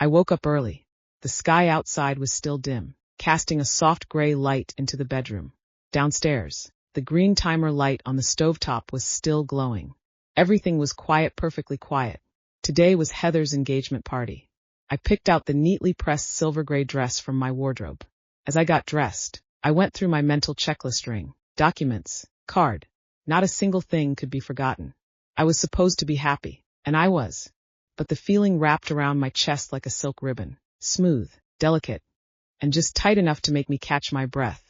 I woke up early. The sky outside was still dim, casting a soft gray light into the bedroom. Downstairs, the green timer light on the stovetop was still glowing. Everything was quiet, perfectly quiet. Today was Heather's engagement party. I picked out the neatly pressed silver gray dress from my wardrobe. As I got dressed, I went through my mental checklist: ring, documents, card. Not a single thing could be forgotten. I was supposed to be happy, and I was. But the feeling wrapped around my chest like a silk ribbon, smooth, delicate, and just tight enough to make me catch my breath.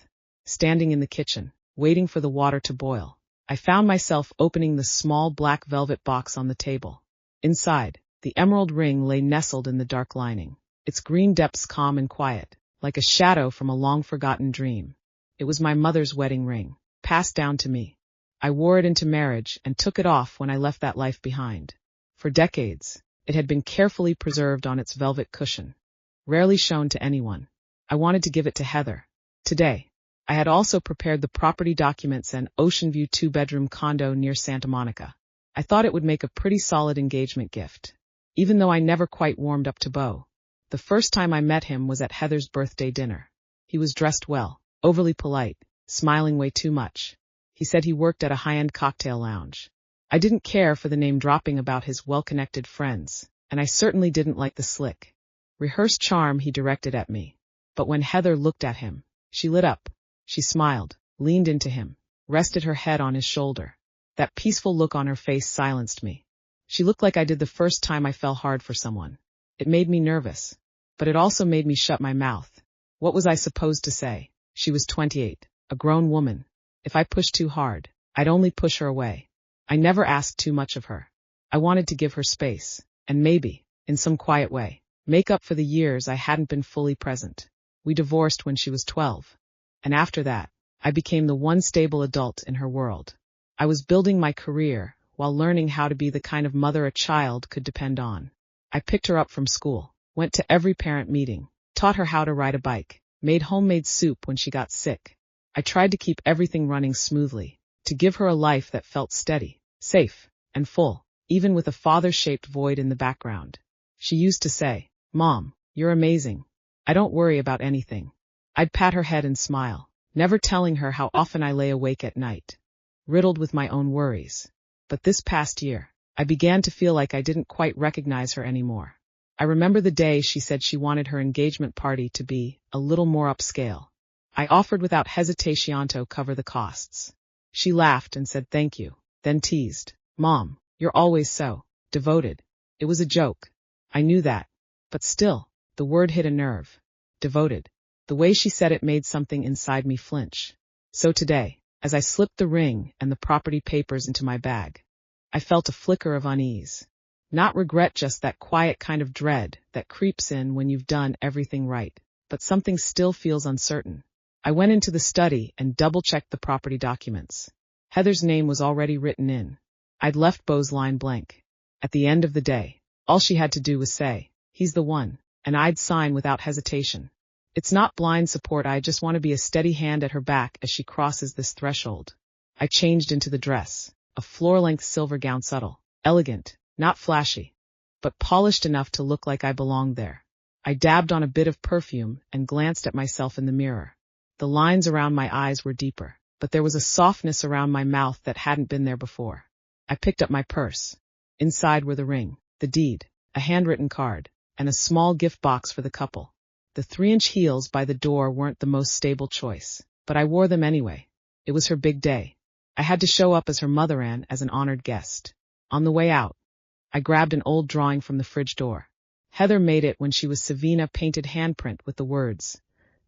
Standing in the kitchen, waiting for the water to boil, I found myself opening the small black velvet box on the table. Inside, the emerald ring lay nestled in the dark lining, its green depths calm and quiet, like a shadow from a long-forgotten dream. It was my mother's wedding ring, passed down to me. I wore it into marriage and took it off when I left that life behind. For decades, it had been carefully preserved on its velvet cushion, rarely shown to anyone. I wanted to give it to Heather. Today, I had also prepared the property documents and ocean view 2-bedroom condo near Santa Monica. I thought it would make a pretty solid engagement gift, even though I never quite warmed up to Beau. The first time I met him was at Heather's birthday dinner. He was dressed well, overly polite, smiling way too much. He said he worked at a high-end cocktail lounge. I didn't care for the name dropping about his well-connected friends, and I certainly didn't like the slick, rehearsed charm he directed at me. But when Heather looked at him, she lit up. She smiled, leaned into him, rested her head on his shoulder. That peaceful look on her face silenced me. She looked like I did the first time I fell hard for someone. It made me nervous, but it also made me shut my mouth. What was I supposed to say? She was 28, a grown woman. If I pushed too hard, I'd only push her away. I never asked too much of her. I wanted to give her space, and maybe, in some quiet way, make up for the years I hadn't been fully present. We divorced when she was 12. And after that, I became the one stable adult in her world. I was building my career while learning how to be the kind of mother a child could depend on. I picked her up from school, went to every parent meeting, taught her how to ride a bike, made homemade soup when she got sick. I tried to keep everything running smoothly, to give her a life that felt steady, safe, and full, even with a father-shaped void in the background. She used to say, "Mom, you're amazing. I don't worry about anything." I'd pat her head and smile, never telling her how often I lay awake at night, riddled with my own worries. But this past year, I began to feel like I didn't quite recognize her anymore. I remember the day she said she wanted her engagement party to be a little more upscale. I offered without hesitation to cover the costs. She laughed and said thank you, then teased, "Mom, you're always so devoted." It was a joke. I knew that. But still, the word hit a nerve. Devoted. The way she said it made something inside me flinch. So today, as I slipped the ring and the property papers into my bag, I felt a flicker of unease. Not regret, just that quiet kind of dread that creeps in when you've done everything right, but something still feels uncertain. I went into the study and double-checked the property documents. Heather's name was already written in. I'd left Beau's line blank. At the end of the day, all she had to do was say, "He's the one," and I'd sign without hesitation. It's not blind support, I just want to be a steady hand at her back as she crosses this threshold. I changed into the dress, a floor-length silver gown, subtle, elegant, not flashy, but polished enough to look like I belonged there. I dabbed on a bit of perfume and glanced at myself in the mirror. The lines around my eyes were deeper, but there was a softness around my mouth that hadn't been there before. I picked up my purse. Inside were the ring, the deed, a handwritten card, and a small gift box for the couple. The 3-inch heels by the door weren't the most stable choice, but I wore them anyway. It was her big day. I had to show up as her mother and as an honored guest. On the way out, I grabbed an old drawing from the fridge door. Heather made it when she was Savina, painted handprint with the words,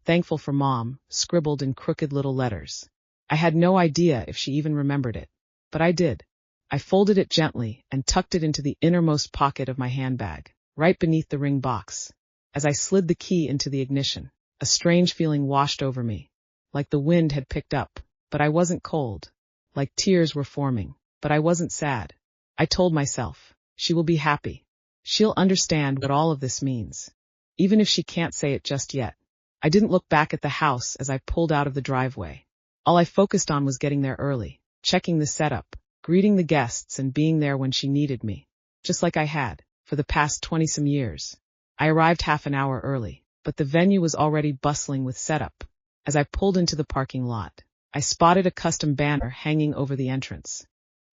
"Thankful for Mom," scribbled in crooked little letters. I had no idea if she even remembered it, but I did. I folded it gently and tucked it into the innermost pocket of my handbag, right beneath the ring box. As I slid the key into the ignition, a strange feeling washed over me, like the wind had picked up, but I wasn't cold, like tears were forming, but I wasn't sad. I told myself, she will be happy. She'll understand what all of this means, even if she can't say it just yet. I didn't look back at the house as I pulled out of the driveway. All I focused on was getting there early, checking the setup, greeting the guests, and being there when she needed me, just like I had, for the past 20-some years. I arrived half an hour early, but the venue was already bustling with setup. As I pulled into the parking lot, I spotted a custom banner hanging over the entrance.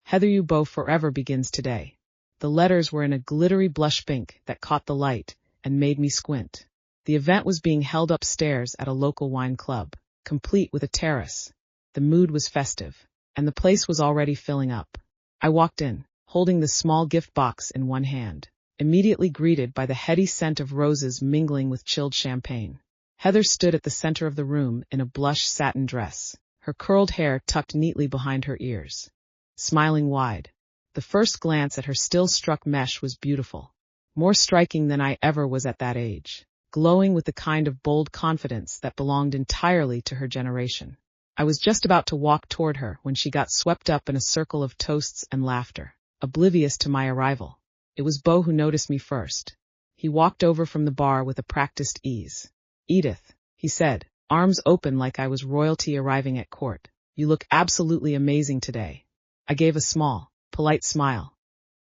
Heather You Beau Forever begins today. The letters were in a glittery blush pink that caught the light and made me squint. The event was being held upstairs at a local wine club, complete with a terrace. The mood was festive, and the place was already filling up. I walked in, holding the small gift box in one hand, immediately greeted by the heady scent of roses mingling with chilled champagne. Heather stood at the center of the room in a blush satin dress, her curled hair tucked neatly behind her ears, smiling wide. The first glance at her still-struck mesh was beautiful, more striking than I ever was at that age, glowing with the kind of bold confidence that belonged entirely to her generation. I was just about to walk toward her when she got swept up in a circle of toasts and laughter, oblivious to my arrival. It was Beau who noticed me first. He walked over from the bar with a practiced ease. "Edith," he said, arms open like I was royalty arriving at court. "You look absolutely amazing today." I gave a small, polite smile.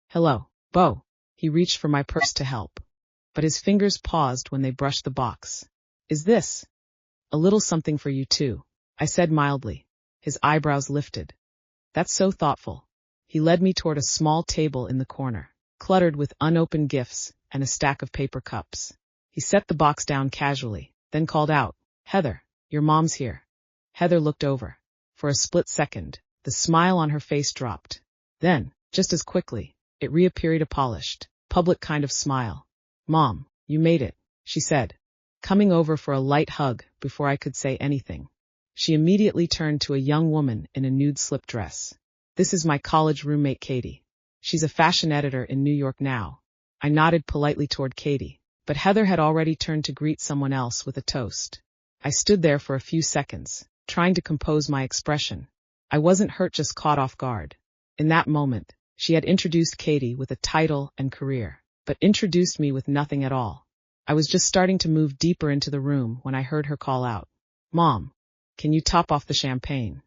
"Hello, Beau." He reached for my purse to help, but his fingers paused when they brushed the box. "Is this a little something for you too?" I said mildly. His eyebrows lifted. "That's so thoughtful." He led me toward a small table in the corner, cluttered with unopened gifts and a stack of paper cups. He set the box down casually, then called out, "Heather, your mom's here." Heather looked over. For a split second, the smile on her face dropped. Then, just as quickly, it reappeared, a polished, public kind of smile. "Mom, you made it," she said, coming over for a light hug before I could say anything. She immediately turned to a young woman in a nude slip dress. "This is my college roommate Katie. She's a fashion editor in New York now." I nodded politely toward Katie, but Heather had already turned to greet someone else with a toast. I stood there for a few seconds, trying to compose my expression. I wasn't hurt, just caught off guard. In that moment, she had introduced Katie with a title and career, but introduced me with nothing at all. I was just starting to move deeper into the room when I heard her call out, "Mom, can you top off the champagne?"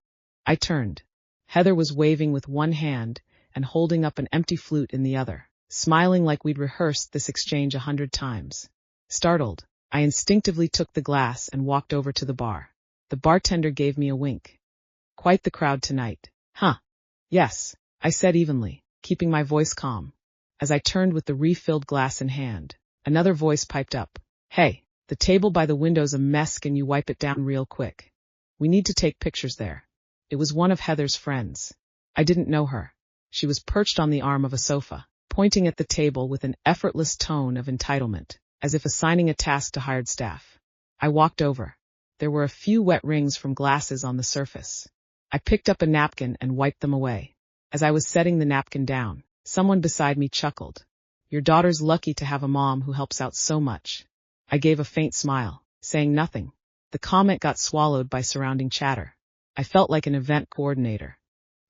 I turned. Heather was waving with one hand and holding up an empty flute in the other, smiling like we'd rehearsed this exchange 100 times. Startled, I instinctively took the glass and walked over to the bar. The bartender gave me a wink. "Quite the crowd tonight, huh?" "Yes," I said evenly, keeping my voice calm. As I turned with the refilled glass in hand, another voice piped up, "Hey, the table by the window's a mess, can you wipe it down real quick? We need to take pictures there." It was one of Heather's friends. I didn't know her. She was perched on the arm of a sofa, pointing at the table with an effortless tone of entitlement, as if assigning a task to hired staff. I walked over. There were a few wet rings from glasses on the surface. I picked up a napkin and wiped them away. As I was setting the napkin down, someone beside me chuckled. "Your daughter's lucky to have a mom who helps out so much." I gave a faint smile, saying nothing. The comment got swallowed by surrounding chatter. I felt like an event coordinator,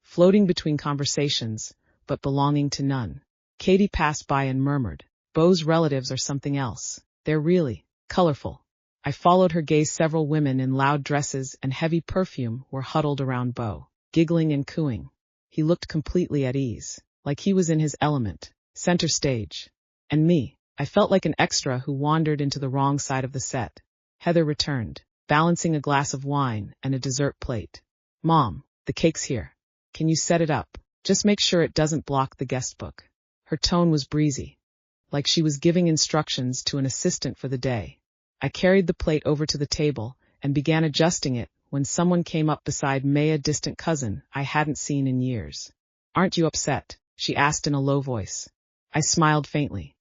floating between conversations, but belonging to none. Katie passed by and murmured, "Beau's relatives are something else. They're really colorful." I followed her gaze. Several women in loud dresses and heavy perfume were huddled around Beau, giggling and cooing. He looked completely at ease, like he was in his element, center stage. And me, I felt like an extra who wandered into the wrong side of the set. Heather returned, balancing a glass of wine and a dessert plate. "Mom, the cake's here. Can you set it up? Just make sure it doesn't block the guest book." Her tone was breezy, like she was giving instructions to an assistant for the day. I carried the plate over to the table and began adjusting it when someone came up beside May, a distant cousin I hadn't seen in years. "Aren't you upset?" she asked in a low voice. I smiled faintly.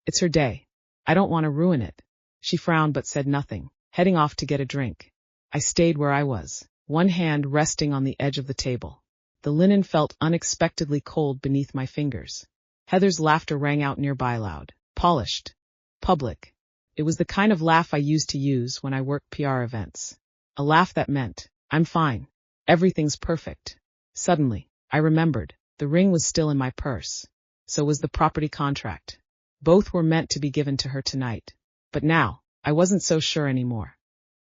"It's her day. I don't want to ruin it." She frowned but said nothing, heading off to get a drink. I stayed where I was, one hand resting on the edge of the table. The linen felt unexpectedly cold beneath my fingers. Heather's laughter rang out nearby, loud, polished, public. It was the kind of laugh I used to use when I worked PR events. A laugh that meant, "I'm fine. Everything's perfect." Suddenly, I remembered, the ring was still in my purse. So was the property contract. Both were meant to be given to her tonight. But now, I wasn't so sure anymore.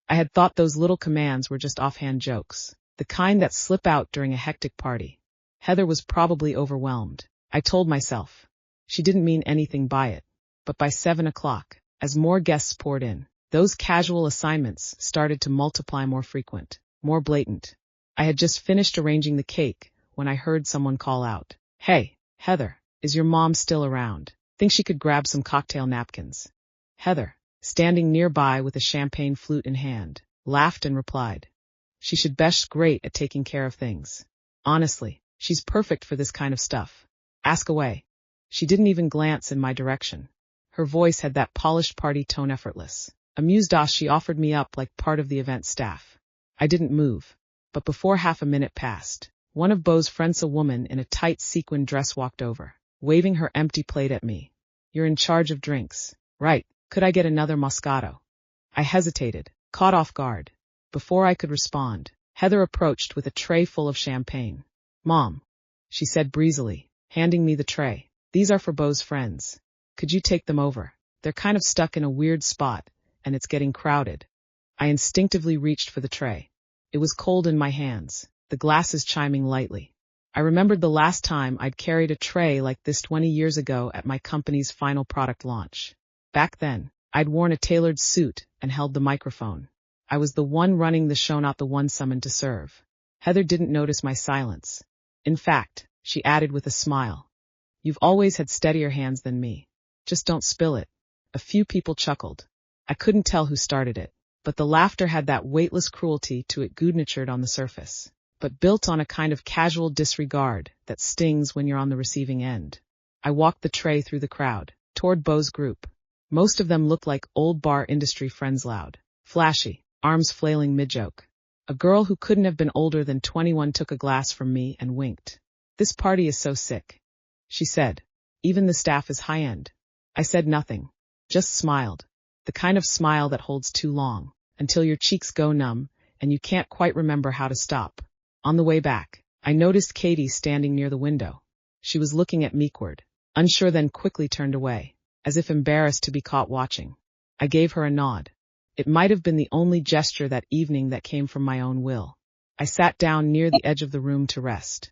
I had thought those little commands were just offhand jokes, the kind that slip out during a hectic party. Heather was probably overwhelmed, I told myself. She didn't mean anything by it. But by 7 o'clock, As more guests poured in, those casual assignments started to multiply, more frequent, more blatant. I had just finished arranging the cake when I heard someone call out, "Hey, Heather, is your mom still around? Think she could grab some cocktail napkins?" Heather, standing nearby with a champagne flute in hand, laughed and replied, "She should besh great at taking care of things. Honestly, she's perfect for this kind of stuff. Ask away." She didn't even glance in my direction. Her voice had that polished party tone, effortless. Amused, she offered me up like part of the event staff. I didn't move, but before half a minute passed, one of Beau's friends, a woman in a tight sequin dress, walked over, waving her empty plate at me. "You're in charge of drinks, right? Could I get another Moscato?" I hesitated, caught off guard. Before I could respond, Heather approached with a tray full of champagne. "Mom," she said breezily, handing me the tray. "These are for Beau's friends. Could you take them over? They're kind of stuck in a weird spot, and it's getting crowded." I instinctively reached for the tray. It was cold in my hands, the glasses chiming lightly. I remembered the last time I'd carried a tray like this 20 years ago at my company's final product launch. Back then, I'd worn a tailored suit and held the microphone. I was the one running the show, not the one summoned to serve. Heather didn't notice my silence. In fact, she added with a smile, "You've always had steadier hands than me. Just don't spill it." A few people chuckled. I couldn't tell who started it, but the laughter had that weightless cruelty to it, good-natured on the surface, but built on a kind of casual disregard that stings when you're on the receiving end. I walked the tray through the crowd, toward Beau's group. Most of them looked like old bar industry friends, loud, flashy, arms flailing mid-joke. A girl who couldn't have been older than 21 took a glass from me and winked. "This party is so sick," she said. "Even the staff is high-end." I said nothing, just smiled, the kind of smile that holds too long, until your cheeks go numb and you can't quite remember how to stop. On the way back, I noticed Katie standing near the window. She was looking at meekward, unsure, then quickly turned away, as if embarrassed to be caught watching. I gave her a nod. It might have been the only gesture that evening that came from my own will. I sat down near the edge of the room to rest,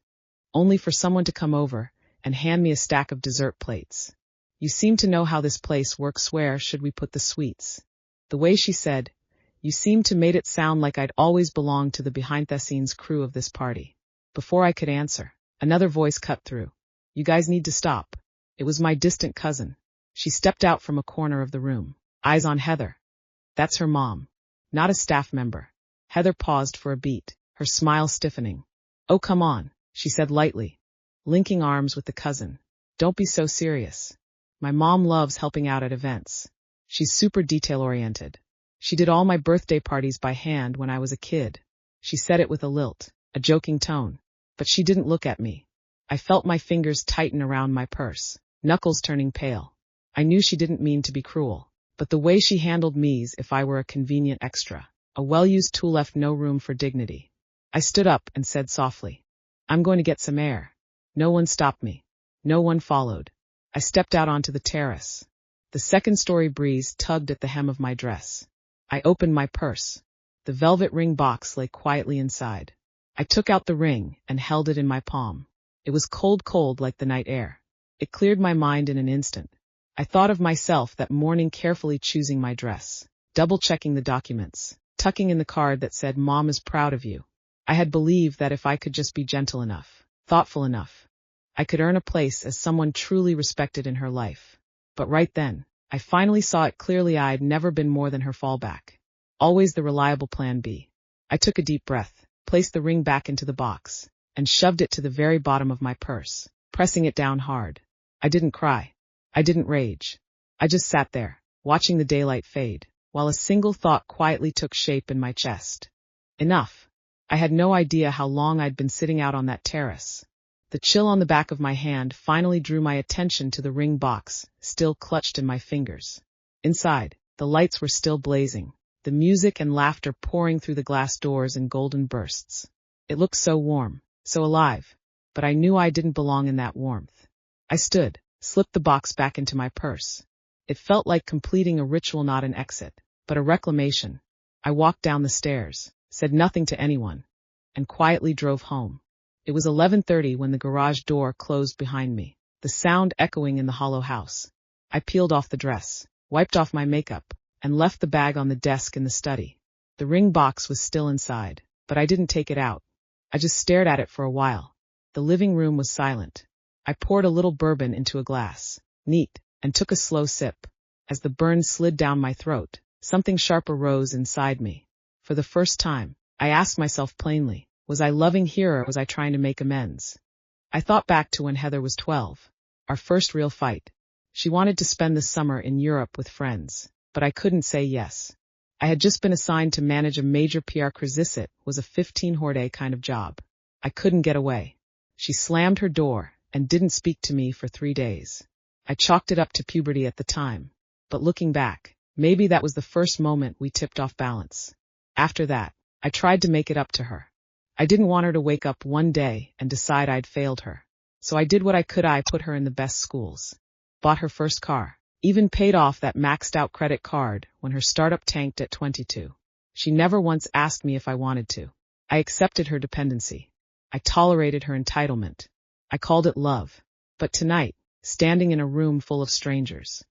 only for someone to come over and hand me a stack of dessert plates. "You seem to know how this place works. Where should we put the sweets?" The way she said, "You seem to," made it sound like I'd always belonged to the behind-the-scenes crew of this party. Before I could answer, another voice cut through. "You guys need to stop." It was my distant cousin. She stepped out from a corner of the room, eyes on Heather. "That's her mom, not a staff member." Heather paused for a beat, her smile stiffening. "Oh, come on," she said lightly, linking arms with the cousin. "Don't be so serious. My mom loves helping out at events. She's super detail-oriented. She did all my birthday parties by hand when I was a kid." She said it with a lilt, a joking tone, but she didn't look at me. I felt my fingers tighten around my purse, knuckles turning pale. I knew she didn't mean to be cruel, but the way she handled me as if I were a convenient extra, a well-used tool, left no room for dignity. I stood up and said softly, "I'm going to get some air." No one stopped me. No one followed. I stepped out onto the terrace. The second-story breeze tugged at the hem of my dress. I opened my purse. The velvet ring box lay quietly inside. I took out the ring and held it in my palm. It was cold like the night air. It cleared my mind in an instant. I thought of myself that morning, carefully choosing my dress, double-checking the documents, tucking in the card that said, "Mom is proud of you." I had believed that if I could just be gentle enough, thoughtful enough, I could earn a place as someone truly respected in her life. But right then, I finally saw it clearly. I'd never been more than her fallback. Always the reliable plan B. I took a deep breath, placed the ring back into the box, and shoved it to the very bottom of my purse, pressing it down hard. I didn't cry. I didn't rage. I just sat there, watching the daylight fade, while a single thought quietly took shape in my chest. Enough. I had no idea how long I'd been sitting out on that terrace. The chill on the back of my hand finally drew my attention to the ring box, still clutched in my fingers. Inside, the lights were still blazing, the music and laughter pouring through the glass doors in golden bursts. It looked so warm, so alive, but I knew I didn't belong in that warmth. I stood, slipped the box back into my purse. It felt like completing a ritual, not an exit, but a reclamation. I walked down the stairs, said nothing to anyone, and quietly drove home. It was 11:30 when the garage door closed behind me, the sound echoing in the hollow house. I peeled off the dress, wiped off my makeup, and left the bag on the desk in the study. The ring box was still inside, but I didn't take it out. I just stared at it for a while. The living room was silent. I poured a little bourbon into a glass, neat, and took a slow sip. As the burn slid down my throat, something sharp arose inside me. For the first time, I asked myself plainly, was I loving here or was I trying to make amends? I thought back to when Heather was 12, our first real fight. She wanted to spend the summer in Europe with friends, but I couldn't say yes. I had just been assigned to manage a major PR crisis. It was a 15-hour-day kind of job. I couldn't get away. She slammed her door and didn't speak to me for 3 days. I chalked it up to puberty at the time, but looking back, maybe that was the first moment we tipped off balance. After that, I tried to make it up to her. I didn't want her to wake up one day and decide I'd failed her. So I did what I could. I put her in the best schools, bought her first car, even paid off that maxed out credit card when her startup tanked at 22. She never once asked me if I wanted to. I accepted her dependency. I tolerated her entitlement. I called it love. But tonight, standing in a room full of strangers,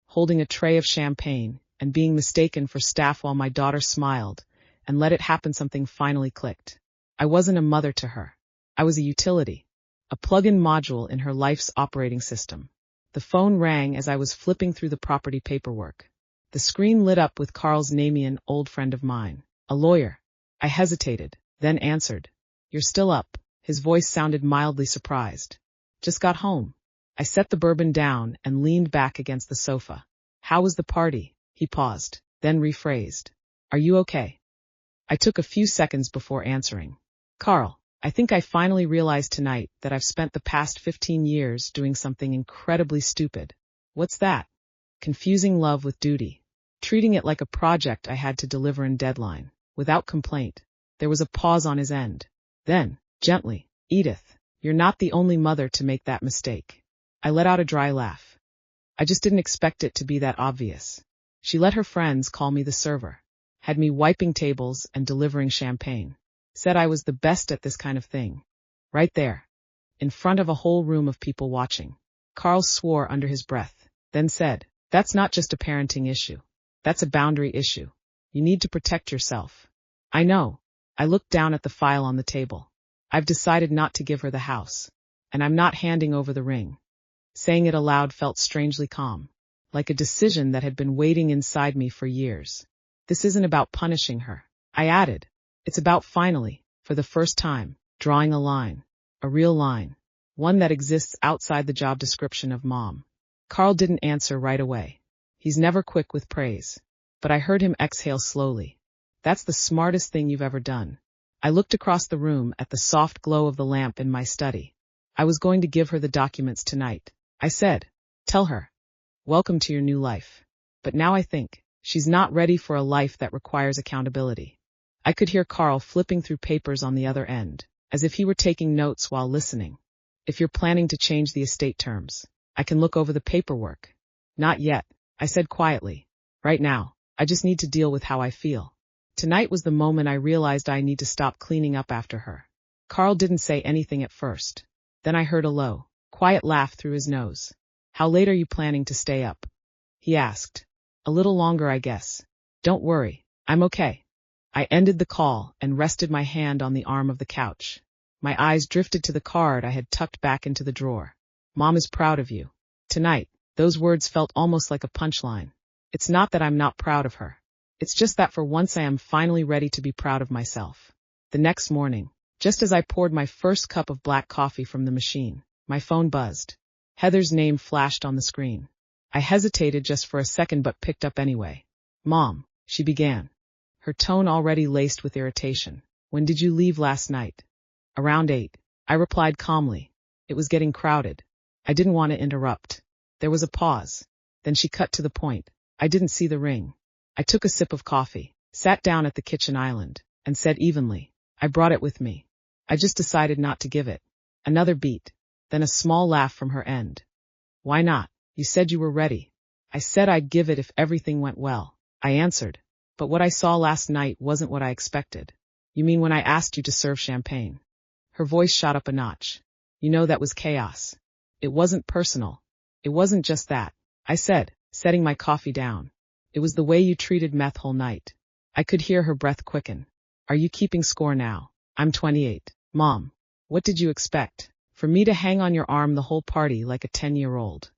holding a tray of champagne and being mistaken for staff while my daughter smiled and let it happen, something finally clicked. I wasn't a mother to her. I was a utility, a plug-in module in her life's operating system. The phone rang as I was flipping through the property paperwork. The screen lit up with Carl's name, an old friend of mine, a lawyer. I hesitated, then answered. You're still up. His voice sounded mildly surprised. Just got home. I set the bourbon down and leaned back against the sofa. How was the party? He paused, then rephrased. Are you okay? I took a few seconds before answering. Carl, I think I finally realized tonight that I've spent the past 15 years doing something incredibly stupid. What's that? Confusing love with duty. Treating it like a project I had to deliver in deadline, without complaint. There was a pause on his end. Then, gently, Edith, you're not the only mother to make that mistake. I let out a dry laugh. I just didn't expect it to be that obvious. She let her friends call me the server, had me wiping tables and delivering champagne, said I was the best at this kind of thing. Right there, in front of a whole room of people watching. Carl swore under his breath, then said, that's not just a parenting issue. That's a boundary issue. You need to protect yourself. I know. I looked down at the file on the table. I've decided not to give her the house, and I'm not handing over the ring. Saying it aloud felt strangely calm, like a decision that had been waiting inside me for years. This isn't about punishing her, I added. It's about finally, for the first time, drawing a line, a real line, one that exists outside the job description of mom. Carl didn't answer right away. He's never quick with praise, but I heard him exhale slowly. That's the smartest thing you've ever done. I looked across the room at the soft glow of the lamp in my study. I was going to give her the documents tonight. I said, tell her, welcome to your new life. But now I think, she's not ready for a life that requires accountability. I could hear Carl flipping through papers on the other end, as if he were taking notes while listening. If you're planning to change the estate terms, I can look over the paperwork. Not yet, I said quietly. Right now, I just need to deal with how I feel. Tonight was the moment I realized I need to stop cleaning up after her. Carl didn't say anything at first. Then I heard a low, quiet laugh through his nose. How late are you planning to stay up? He asked. A little longer, I guess. Don't worry, I'm okay. I ended the call and rested my hand on the arm of the couch. My eyes drifted to the card I had tucked back into the drawer. Mom is proud of you. Tonight, those words felt almost like a punchline. It's not that I'm not proud of her. It's just that for once I am finally ready to be proud of myself. The next morning, just as I poured my first cup of black coffee from the machine, my phone buzzed. Heather's name flashed on the screen. I hesitated just for a second but picked up anyway. Mom, she began, her tone already laced with irritation. When did you leave last night? Around 8. I replied calmly. It was getting crowded. I didn't want to interrupt. There was a pause. Then she cut to the point. I didn't see the ring. I took a sip of coffee, sat down at the kitchen island, and said evenly, I brought it with me. I just decided not to give it. Another beat. Then a small laugh from her end. Why not? You said you were ready. I said I'd give it if everything went well, I answered. But what I saw last night wasn't what I expected. You mean when I asked you to serve champagne? Her voice shot up a notch. You know that was chaos. It wasn't personal. It wasn't just that, I said, setting my coffee down. It was the way you treated meth whole night. I could hear her breath quicken. Are you keeping score now? I'm 28. Mom. What did you expect? For me to hang on your arm the whole party like a 10-year-old?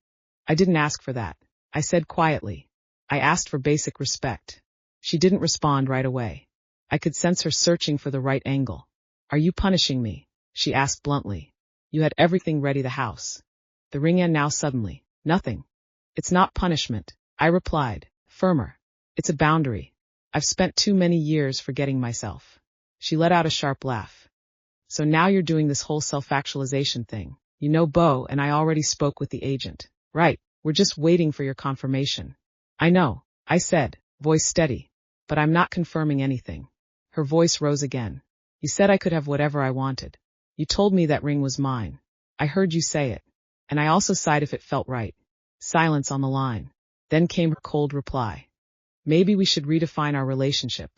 I didn't ask for that. I said quietly. I asked for basic respect. She didn't respond right away. I could sense her searching for the right angle. Are you punishing me? She asked bluntly. You had everything ready the house. The ring and now suddenly, nothing. It's not punishment, I replied, firmer. It's a boundary. I've spent too many years forgetting myself. She let out a sharp laugh. So now you're doing this whole self-actualization thing. You know Bo and I already spoke with the agent. Right, we're just waiting for your confirmation. I know, I said, voice steady. But I'm not confirming anything. Her voice rose again. You said I could have whatever I wanted. You told me that ring was mine. I heard you say it. And I also sighed if it felt right. Silence on the line. Then came her cold reply. Maybe we should redefine our relationship.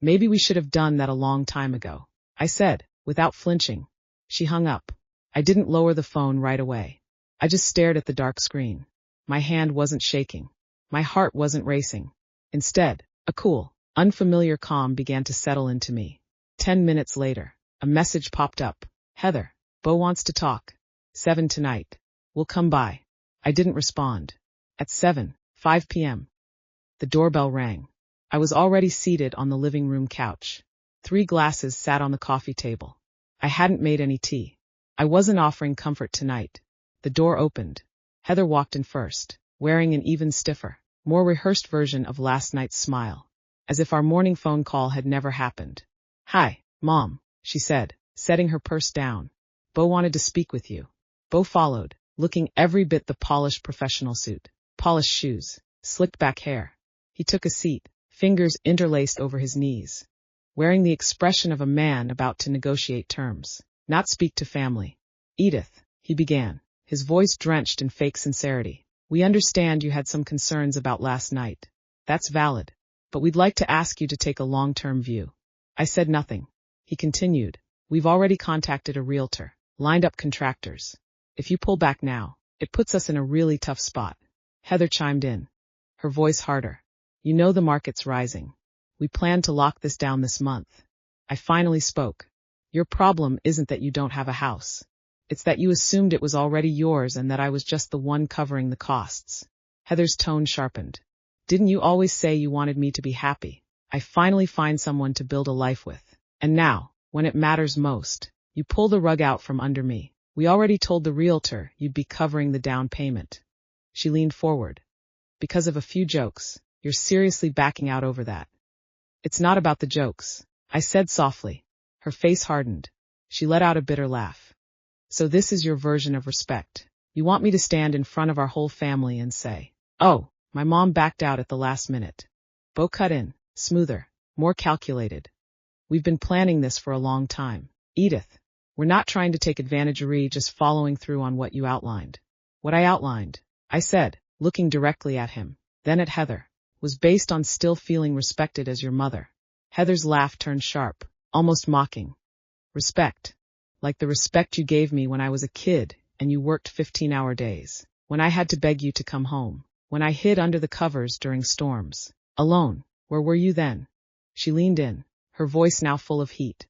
Maybe we should have done that a long time ago. I said, without flinching. She hung up. I didn't lower the phone right away. I just stared at the dark screen. My hand wasn't shaking. My heart wasn't racing. Instead, a cool, unfamiliar calm began to settle into me. 10 minutes later, a message popped up. Heather, Bo wants to talk. 7 tonight. We'll come by. I didn't respond. At 5 p.m. The doorbell rang. I was already seated on the living room couch. 3 glasses sat on the coffee table. I hadn't made any tea. I wasn't offering comfort tonight. The door opened. Heather walked in first, wearing an even stiffer, more rehearsed version of last night's smile, as if our morning phone call had never happened. Hi, Mom, she said, setting her purse down. Bo wanted to speak with you. Bo followed, looking every bit the polished professional suit, polished shoes, slicked back hair. He took a seat, fingers interlaced over his knees, wearing the expression of a man about to negotiate terms, not speak to family. Edith, he began, his voice drenched in fake sincerity. We understand you had some concerns about last night. That's valid. But we'd like to ask you to take a long-term view. I said nothing. He continued. We've already contacted a realtor, lined up contractors. If you pull back now, it puts us in a really tough spot. Heather chimed in, her voice harder. You know the market's rising. We plan to lock this down this month. I finally spoke. Your problem isn't that you don't have a house. It's that you assumed it was already yours and that I was just the one covering the costs. Heather's tone sharpened. Didn't you always say you wanted me to be happy? I finally find someone to build a life with. And now, when it matters most, you pull the rug out from under me. We already told the realtor you'd be covering the down payment. She leaned forward. Because of a few jokes, you're seriously backing out over that. It's not about the jokes, I said softly. Her face hardened. She let out a bitter laugh. So this is your version of respect. You want me to stand in front of our whole family and say, oh, my mom backed out at the last minute. Bo cut in, smoother, more calculated. We've been planning this for a long time. Edith, we're not trying to take advantage of just following through on what you outlined. What I outlined, I said, looking directly at him, then at Heather, was based on still feeling respected as your mother. Heather's laugh turned sharp, almost mocking. Respect. Like the respect you gave me when I was a kid and you worked 15-hour days, when I had to beg you to come home, when I hid under the covers during storms. Alone, where were you then? She leaned in, her voice now full of heat.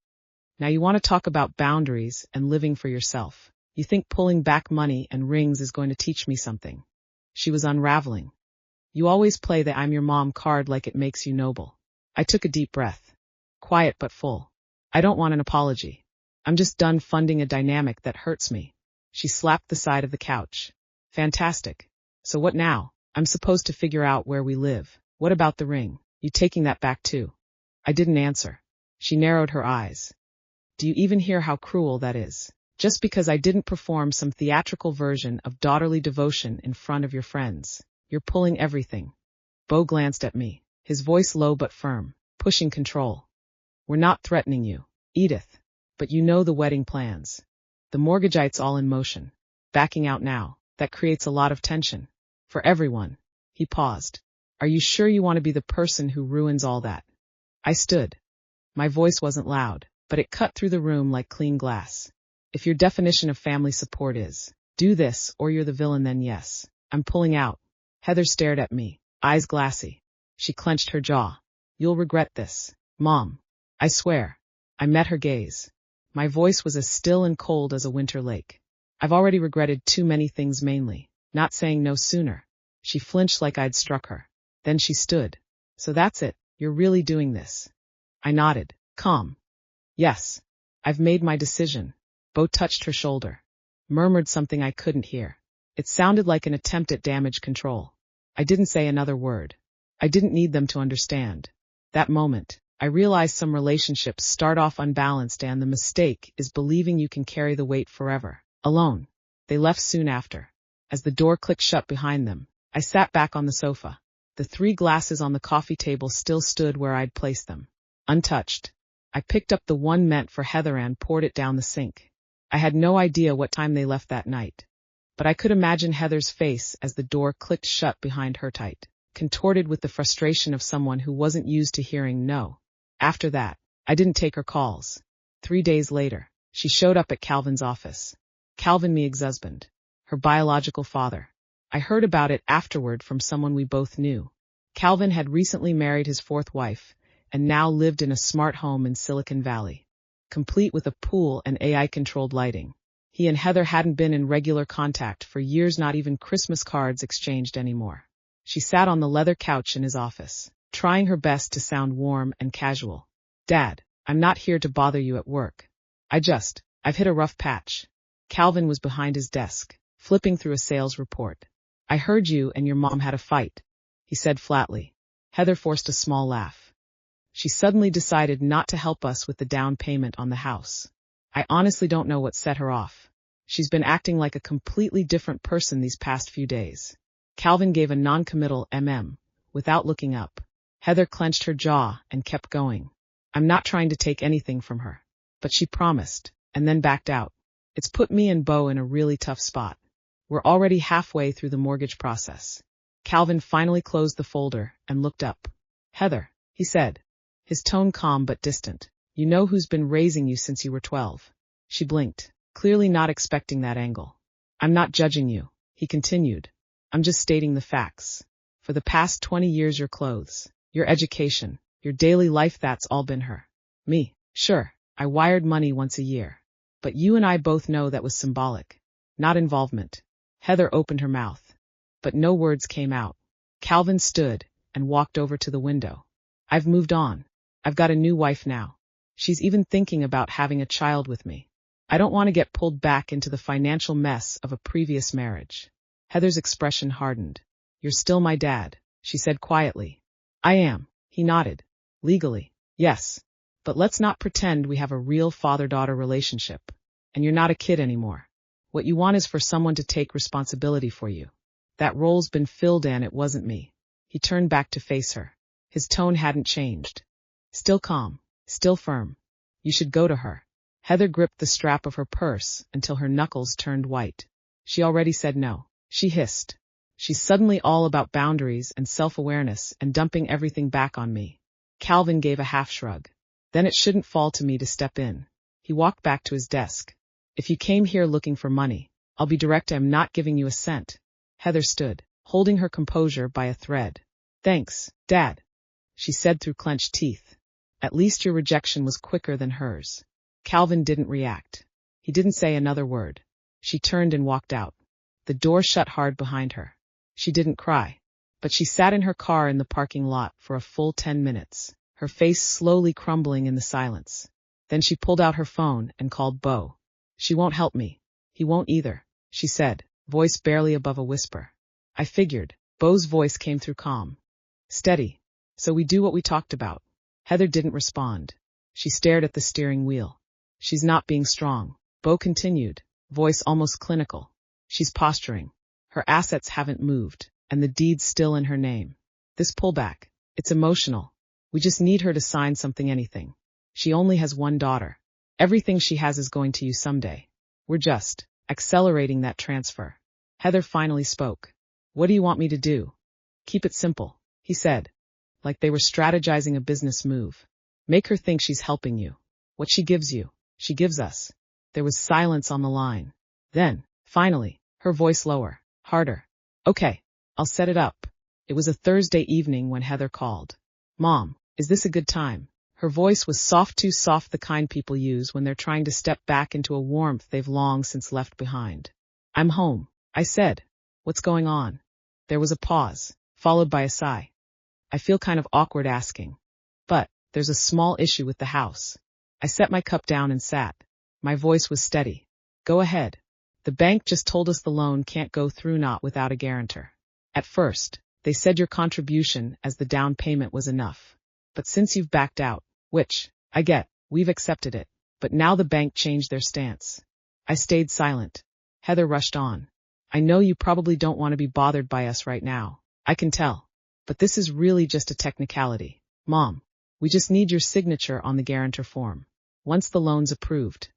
Now you want to talk about boundaries and living for yourself. You think pulling back money and rings is going to teach me something. She was unraveling. You always play the I'm your mom card like it makes you noble. I took a deep breath. Quiet but full. I don't want an apology. I'm just done funding a dynamic that hurts me. She slapped the side of the couch. Fantastic. So what now? I'm supposed to figure out where we live. What about the ring? You taking that back too? I didn't answer. She narrowed her eyes. Do you even hear how cruel that is? Just because I didn't perform some theatrical version of daughterly devotion in front of your friends, you're pulling everything. Bo glanced at me, his voice low but firm, pushing control. We're not threatening you, Edith, but you know the wedding plans. The mortgageite's all in motion. Backing out now, that creates a lot of tension. For everyone. He paused. Are you sure you want to be the person who ruins all that? I stood. My voice wasn't loud, but it cut through the room like clean glass. If your definition of family support is, do this or you're the villain, then yes, I'm pulling out. Heather stared at me, eyes glassy. She clenched her jaw. You'll regret this, Mom. I swear. I met her gaze. My voice was as still and cold as a winter lake. I've already regretted too many things, mainly not saying no sooner. She flinched like I'd struck her. Then she stood. So that's it, you're really doing this? I nodded, calm. Yes. I've made my decision. Bo touched her shoulder. Murmured something I couldn't hear. It sounded like an attempt at damage control. I didn't say another word. I didn't need them to understand. That moment, I realized some relationships start off unbalanced and the mistake is believing you can carry the weight forever, alone. They left soon after. As the door clicked shut behind them, I sat back on the sofa. The 3 glasses on the coffee table still stood where I'd placed them, untouched. I picked up the one meant for Heather and poured it down the sink. I had no idea what time they left that night. But I could imagine Heather's face as the door clicked shut behind her tight, contorted with the frustration of someone who wasn't used to hearing no. After that, I didn't take her calls. 3 days later, she showed up at Calvin's office. Calvin, my ex-husband. Her biological father. I heard about it afterward from someone we both knew. Calvin had recently married his 4th wife, and now lived in a smart home in Silicon Valley, complete with a pool and AI-controlled lighting. He and Heather hadn't been in regular contact for years, not even Christmas cards exchanged anymore. She sat on the leather couch in his office, trying her best to sound warm and casual. Dad, I'm not here to bother you at work. I've hit a rough patch. Calvin was behind his desk, flipping through a sales report. I heard you and your mom had a fight, he said flatly. Heather forced a small laugh. She suddenly decided not to help us with the down payment on the house. I honestly don't know what set her off. She's been acting like a completely different person these past few days. Calvin gave a non-committal without looking up. Heather clenched her jaw and kept going. I'm not trying to take anything from her. But she promised, and then backed out. It's put me and Bo in a really tough spot. We're already halfway through the mortgage process. Calvin finally closed the folder and looked up. Heather, he said, his tone calm but distant. You know who's been raising you since you were 12. She blinked, clearly not expecting that angle. I'm not judging you, he continued. I'm just stating the facts. For the past 20 years, your clothes, your education, your daily life, that's all been her. Me, sure, I wired money once a year. But you and I both know that was symbolic, not involvement. Heather opened her mouth, but no words came out. Calvin stood and walked over to the window. I've moved on. I've got a new wife now. She's even thinking about having a child with me. I don't want to get pulled back into the financial mess of a previous marriage. Heather's expression hardened. You're still my dad, she said quietly. I am, he nodded. Legally, yes. But let's not pretend we have a real father-daughter relationship. And you're not a kid anymore. What you want is for someone to take responsibility for you. That role's been filled and it wasn't me. He turned back to face her. His tone hadn't changed. Still calm, still firm. You should go to her. Heather gripped the strap of her purse until her knuckles turned white. She already said no. She hissed. She's suddenly all about boundaries and self-awareness and dumping everything back on me. Calvin gave a half shrug. Then it shouldn't fall to me to step in. He walked back to his desk. If you came here looking for money, I'll be direct, I'm not giving you a cent. Heather stood, holding her composure by a thread. Thanks, Dad, she said through clenched teeth. At least your rejection was quicker than hers. Calvin didn't react. He didn't say another word. She turned and walked out. The door shut hard behind her. She didn't cry, but she sat in her car in the parking lot for a full 10 minutes, her face slowly crumbling in the silence. Then she pulled out her phone and called Bo. She won't help me. He won't either, she said, voice barely above a whisper. I figured. Bo's voice came through calm. Steady. So we do what we talked about. Heather didn't respond. She stared at the steering wheel. She's not being strong, Bo continued, voice almost clinical. She's posturing. Her assets haven't moved, and the deed's still in her name. This pullback, it's emotional. We just need her to sign something, anything. She only has one daughter. Everything she has is going to you someday. We're just accelerating that transfer. Heather finally spoke. What do you want me to do? Keep it simple, he said, like they were strategizing a business move. Make her think she's helping you. What she gives you, she gives us. There was silence on the line. Then, finally, her voice lower, harder. Okay. I'll set it up. It was a Thursday evening when Heather called. Mom, is this a good time? Her voice was soft, too soft, the kind people use when they're trying to step back into a warmth they've long since left behind. I'm home, I said. What's going on? There was a pause, followed by a sigh. I feel kind of awkward asking. But, there's a small issue with the house. I set my cup down and sat. My voice was steady. Go ahead. The bank just told us the loan can't go through not without a guarantor. At first, they said your contribution as the down payment was enough. But since you've backed out, which, I get, we've accepted it. But now the bank changed their stance. I stayed silent. Heather rushed on. I know you probably don't want to be bothered by us right now. I can tell. But this is really just a technicality. Mom, we just need your signature on the guarantor form. Once the loan's approved,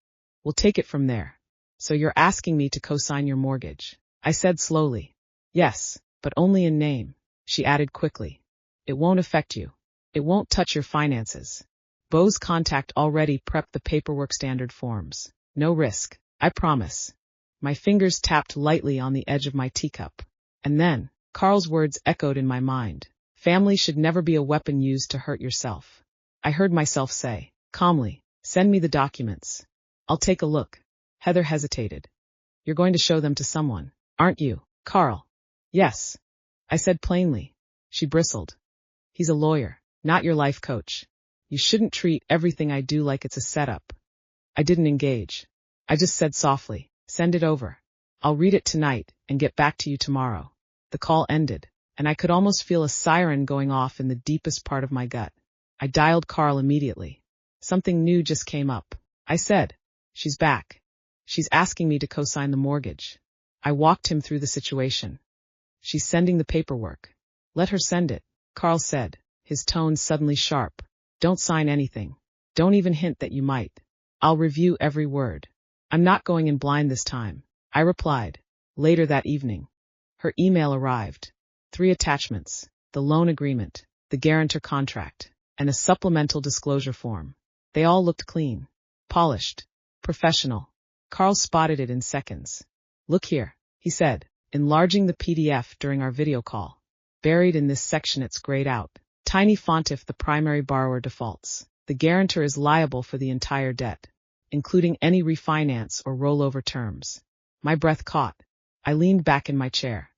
we'll take it from there. So you're asking me to co-sign your mortgage? I said slowly. Yes, but only in name, she added quickly. It won't affect you. It won't touch your finances. Bo's contact already prepped the paperwork standard forms. No risk, I promise. My fingers tapped lightly on the edge of my teacup. And then, Carl's words echoed in my mind. Family should never be a weapon used to hurt yourself. I heard myself say, calmly, send me the documents. I'll take a look. Heather hesitated. You're going to show them to someone, aren't you, Carl? Yes, I said plainly. She bristled. He's a lawyer, not your life coach. You shouldn't treat everything I do like it's a setup. I didn't engage. I just said softly, send it over. I'll read it tonight and get back to you tomorrow. The call ended, and I could almost feel a siren going off in the deepest part of my gut. I dialed Carl immediately. Something new just came up. I said, she's back. She's asking me to co-sign the mortgage. I walked him through the situation. She's sending the paperwork. Let her send it, Carl said, his tone suddenly sharp. Don't sign anything. Don't even hint that you might. I'll review every word. I'm not going in blind this time, I replied. Later that evening, her email arrived. 3 attachments, the loan agreement, the guarantor contract, and a supplemental disclosure form. They all looked clean, polished, professional. Carl spotted it in seconds. Look here, he said, enlarging the PDF during our video call. Buried in this section it's grayed out. Tiny font: if the primary borrower defaults, the guarantor is liable for the entire debt, including any refinance or rollover terms. My breath caught. I leaned back in my chair.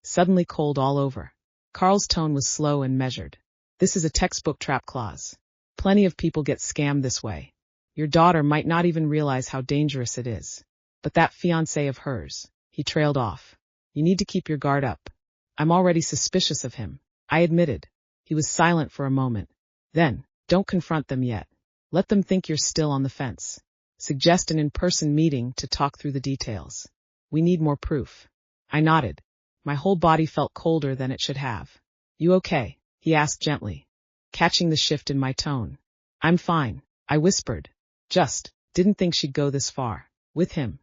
Suddenly cold all over. Carl's tone was slow and measured. This is a textbook trap clause. Plenty of people get scammed this way. Your daughter might not even realize how dangerous it is. But that fiancé of hers, he trailed off. You need to keep your guard up. I'm already suspicious of him, I admitted. He was silent for a moment. Then, don't confront them yet. Let them think you're still on the fence. Suggest an in-person meeting to talk through the details. We need more proof. I nodded. My whole body felt colder than it should have. You okay? He asked gently, catching the shift in my tone. I'm fine, I whispered. Just, didn't think she'd go this far. With him.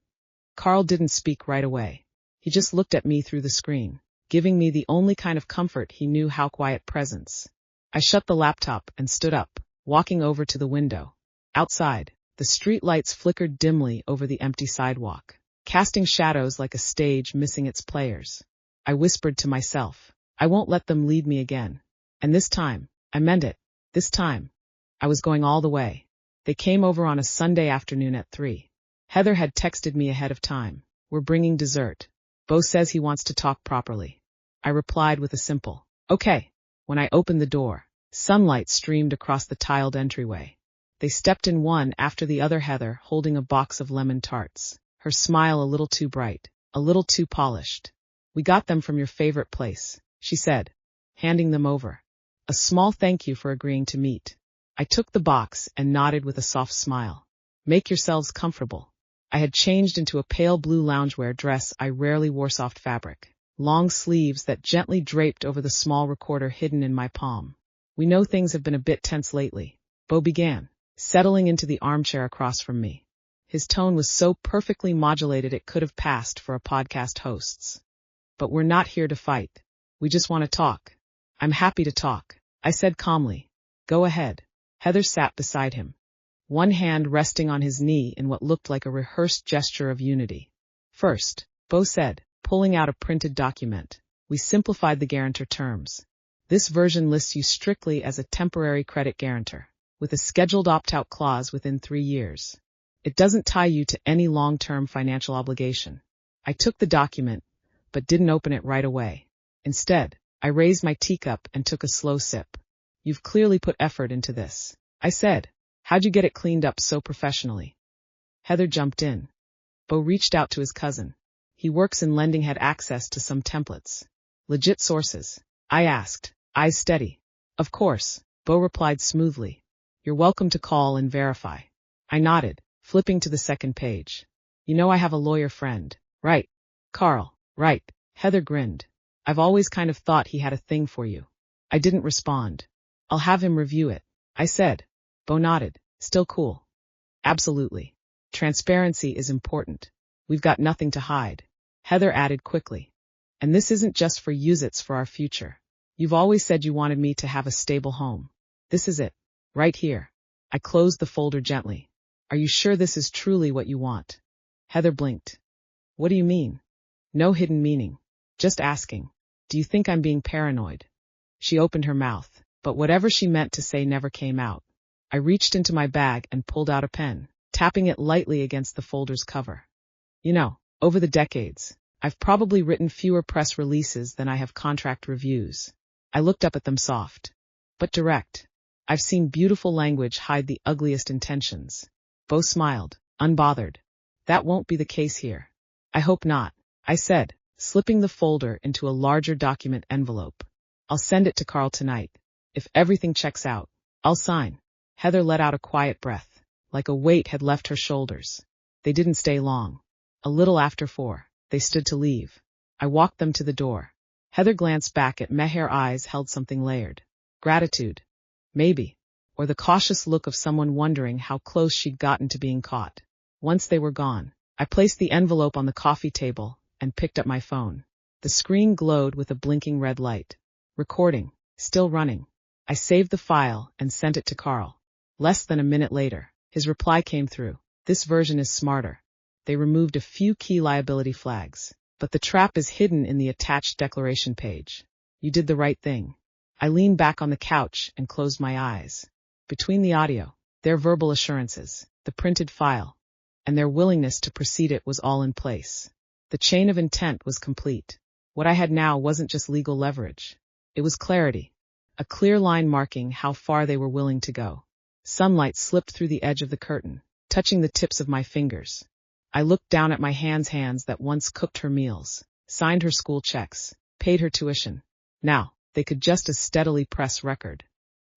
Carl didn't speak right away. He just looked at me through the screen, giving me the only kind of comfort he knew how: quiet presence. I shut the laptop and stood up, walking over to the window. Outside, the street lights flickered dimly over the empty sidewalk, casting shadows like a stage missing its players. I whispered to myself, I won't let them lead me again. And this time, I meant it. This time, I was going all the way. They came over on a Sunday afternoon at 3. Heather had texted me ahead of time. We're bringing dessert. Bo says he wants to talk properly. I replied with a simple, okay. When I opened the door, sunlight streamed across the tiled entryway. They stepped in one after the other, Heather holding a box of lemon tarts, her smile a little too bright, a little too polished. We got them from your favorite place, she said, handing them over. A small thank you for agreeing to meet. I took the box and nodded with a soft smile. Make yourselves comfortable. I had changed into a pale blue loungewear dress I rarely wore, soft fabric, long sleeves that gently draped over the small recorder hidden in my palm. We know things have been a bit tense lately, Bo began, settling into the armchair across from me. His tone was so perfectly modulated it could have passed for a podcast host's. But we're not here to fight. We just want to talk. I'm happy to talk, I said calmly. Go ahead. Heather sat beside him, one hand resting on his knee in what looked like a rehearsed gesture of unity. First, Bo said, pulling out a printed document. We simplified the guarantor terms. This version lists you strictly as a temporary credit guarantor, with a scheduled opt-out clause within 3 years. It doesn't tie you to any long-term financial obligation. I took the document, but didn't open it right away. Instead, I raised my teacup and took a slow sip. You've clearly put effort into this, I said. How'd you get it cleaned up so professionally? Heather jumped in. Bo reached out to his cousin. He works in lending, had access to some templates. Legit sources? I asked, eyes steady. Of course, Bo replied smoothly. You're welcome to call and verify. I nodded, flipping to the second page. You know I have a lawyer friend, right? Carl, right? Heather grinned. I've always kind of thought he had a thing for you. I didn't respond. I'll have him review it, I said. Bo nodded, still cool. Absolutely. Transparency is important. We've got nothing to hide. Heather added quickly. And this isn't just for use-its for our future. You've always said you wanted me to have a stable home. This is it. Right here. I closed the folder gently. Are you sure this is truly what you want? Heather blinked. What do you mean? No hidden meaning. Just asking. Do you think I'm being paranoid? She opened her mouth, but whatever she meant to say never came out. I reached into my bag and pulled out a pen, tapping it lightly against the folder's cover. You know, over the decades, I've probably written fewer press releases than I have contract reviews. I looked up at them soft, but direct. I've seen beautiful language hide the ugliest intentions. Bo smiled, unbothered. That won't be the case here. I hope not, I said, slipping the folder into a larger document envelope. I'll send it to Carl tonight. If everything checks out, I'll sign. Heather let out a quiet breath, like a weight had left her shoulders. They didn't stay long. A little after 4, they stood to leave. I walked them to the door. Heather glanced back at me, her eyes held something layered. Gratitude. Maybe. Or the cautious look of someone wondering how close she'd gotten to being caught. Once they were gone, I placed the envelope on the coffee table and picked up my phone. The screen glowed with a blinking red light. Recording. Still running. I saved the file and sent it to Carl. Less than a minute later, his reply came through. This version is smarter. They removed a few key liability flags, but the trap is hidden in the attached declaration page. You did the right thing. I leaned back on the couch and closed my eyes. Between the audio, their verbal assurances, the printed file, and their willingness to proceed, it was all in place. The chain of intent was complete. What I had now wasn't just legal leverage. It was clarity. A clear line marking how far they were willing to go. Sunlight slipped through the edge of the curtain, touching the tips of my fingers. I looked down at my hands that once cooked her meals, signed her school checks, paid her tuition. Now, they could just as steadily press record.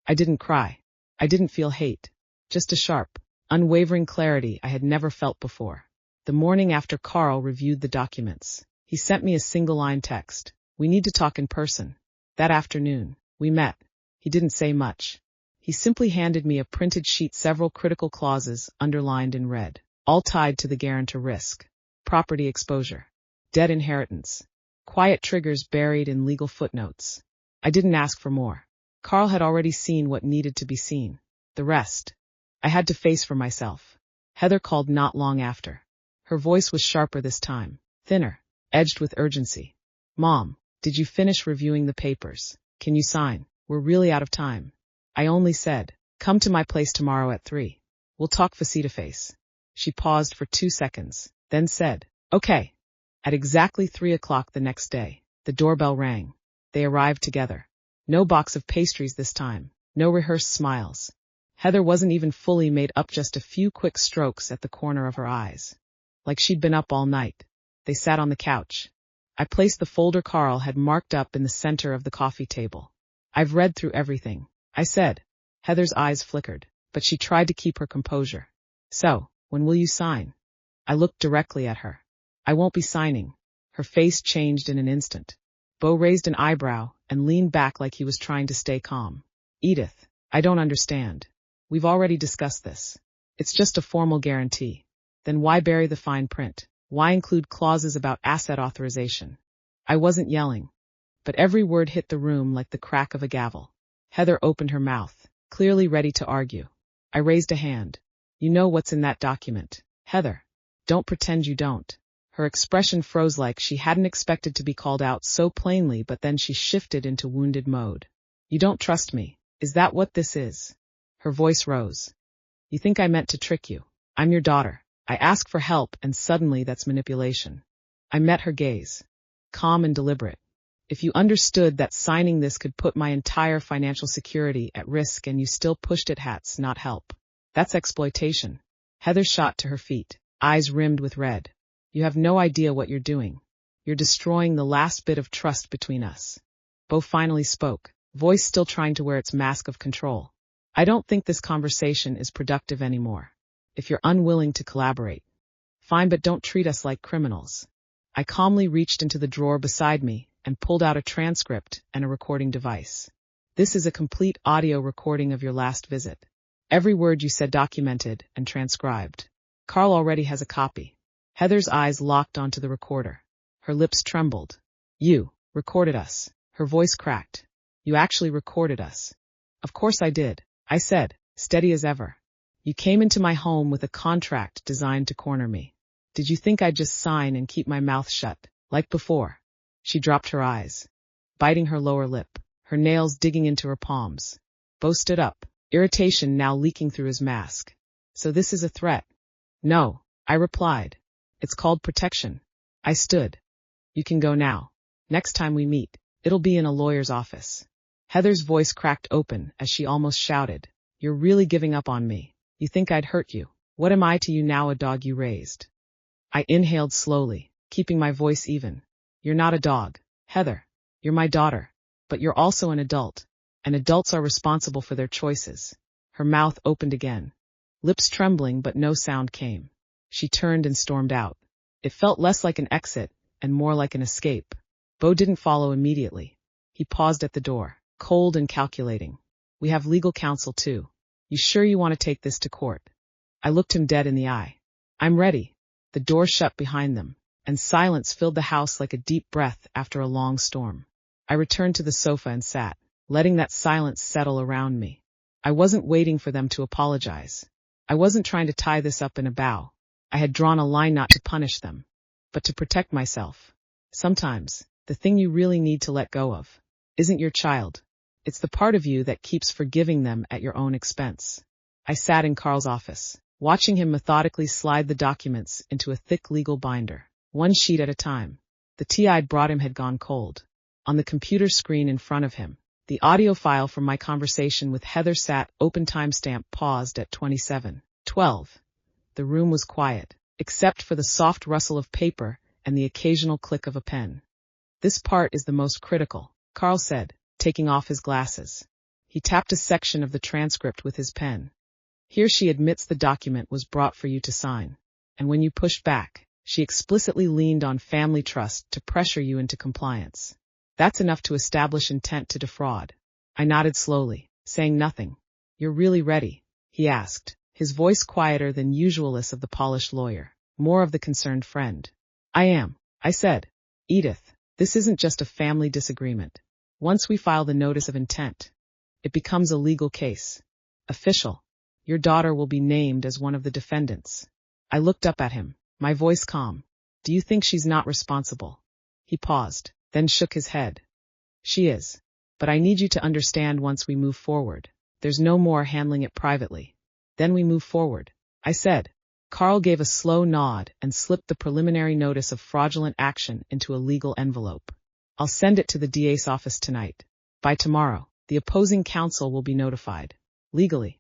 I didn't cry. I didn't feel hate. Just a sharp, unwavering clarity I had never felt before. The morning after Carl reviewed the documents, he sent me a single-line text. We need to talk in person. That afternoon, we met. He didn't say much. He simply handed me a printed sheet, several critical clauses underlined in red, all tied to the guarantor risk, property exposure, debt inheritance, quiet triggers buried in legal footnotes. I didn't ask for more. Carl had already seen what needed to be seen. The rest, I had to face for myself. Heather called not long after. Her voice was sharper this time, thinner, edged with urgency. Mom, did you finish reviewing the papers? Can you sign? We're really out of time. I only said, come to my place tomorrow at 3. We'll talk face-to-face. She paused for 2 seconds, then said, okay. At exactly 3 o'clock the next day, the doorbell rang. They arrived together. No box of pastries this time, no rehearsed smiles. Heather wasn't even fully made up, just a few quick strokes at the corner of her eyes. Like she'd been up all night. They sat on the couch. I placed the folder Carl had marked up in the center of the coffee table. I've read through everything, I said. Heather's eyes flickered, but she tried to keep her composure. So, when will you sign? I looked directly at her. I won't be signing. Her face changed in an instant. Bo raised an eyebrow and leaned back like he was trying to stay calm. Edith, I don't understand. We've already discussed this. It's just a formal guarantee. Then why bury the fine print? Why include clauses about asset authorization? I wasn't yelling, but every word hit the room like the crack of a gavel. Heather opened her mouth, clearly ready to argue. I raised a hand. You know what's in that document, Heather. Don't pretend you don't. Her expression froze like she hadn't expected to be called out so plainly, but then she shifted into wounded mode. You don't trust me. Is that what this is? Her voice rose. You think I meant to trick you? I'm your daughter. I ask for help, and suddenly that's manipulation. I met her gaze. Calm and deliberate. If you understood that signing this could put my entire financial security at risk and you still pushed it, hats, not help. That's exploitation. Heather shot to her feet, eyes rimmed with red. You have no idea what you're doing. You're destroying the last bit of trust between us. Bo finally spoke, voice still trying to wear its mask of control. I don't think this conversation is productive anymore. If you're unwilling to collaborate, fine, but don't treat us like criminals. I calmly reached into the drawer beside me and pulled out a transcript and a recording device. This is a complete audio recording of your last visit. Every word you said documented and transcribed. Carl already has a copy. Heather's eyes locked onto the recorder. Her lips trembled. You recorded us. Her voice cracked. You actually recorded us. Of course I did, I said, steady as ever. You came into my home with a contract designed to corner me. Did you think I'd just sign and keep my mouth shut, like before? She dropped her eyes, biting her lower lip, her nails digging into her palms. Bo stood up, irritation now leaking through his mask. So this is a threat? No, I replied. It's called protection. I stood. You can go now. Next time we meet, it'll be in a lawyer's office. Heather's voice cracked open as she almost shouted. You're really giving up on me. You think I'd hurt you. What am I to you now, a dog you raised? I inhaled slowly, keeping my voice even. You're not a dog, Heather. You're my daughter. But you're also an adult. And adults are responsible for their choices. Her mouth opened again. Lips trembling, but no sound came. She turned and stormed out. It felt less like an exit and more like an escape. Bo didn't follow immediately. He paused at the door, cold and calculating. We have legal counsel too. You sure you want to take this to court? I looked him dead in the eye. I'm ready. The door shut behind them, and silence filled the house like a deep breath after a long storm. I returned to the sofa and sat, letting that silence settle around me. I wasn't waiting for them to apologize. I wasn't trying to tie this up in a bow. I had drawn a line not to punish them, but to protect myself. Sometimes, the thing you really need to let go of isn't your child. It's the part of you that keeps forgiving them at your own expense. I sat in Carl's office, watching him methodically slide the documents into a thick legal binder, one sheet at a time. The tea I'd brought him had gone cold. On the computer screen in front of him, the audio file from my conversation with Heather sat, open timestamp paused at 27:12. The room was quiet, except for the soft rustle of paper and the occasional click of a pen. This part is the most critical, Carl said, taking off his glasses. He tapped a section of the transcript with his pen. Here she admits the document was brought for you to sign. And when you pushed back, she explicitly leaned on family trust to pressure you into compliance. That's enough to establish intent to defraud. I nodded slowly, saying nothing. You're really ready? He asked, his voice quieter than usualness of the polished lawyer, more of the concerned friend. I am, I said. Edith, this isn't just a family disagreement. Once we file the notice of intent, it becomes a legal case. Official. Your daughter will be named as one of the defendants. I looked up at him, my voice calm. Do you think she's not responsible? He paused, then shook his head. She is. But I need you to understand, once we move forward, there's no more handling it privately. Then we move forward, I said. Carl gave a slow nod and slipped the preliminary notice of fraudulent action into a legal envelope. I'll send it to the DA's office tonight. By tomorrow, the opposing counsel will be notified. Legally,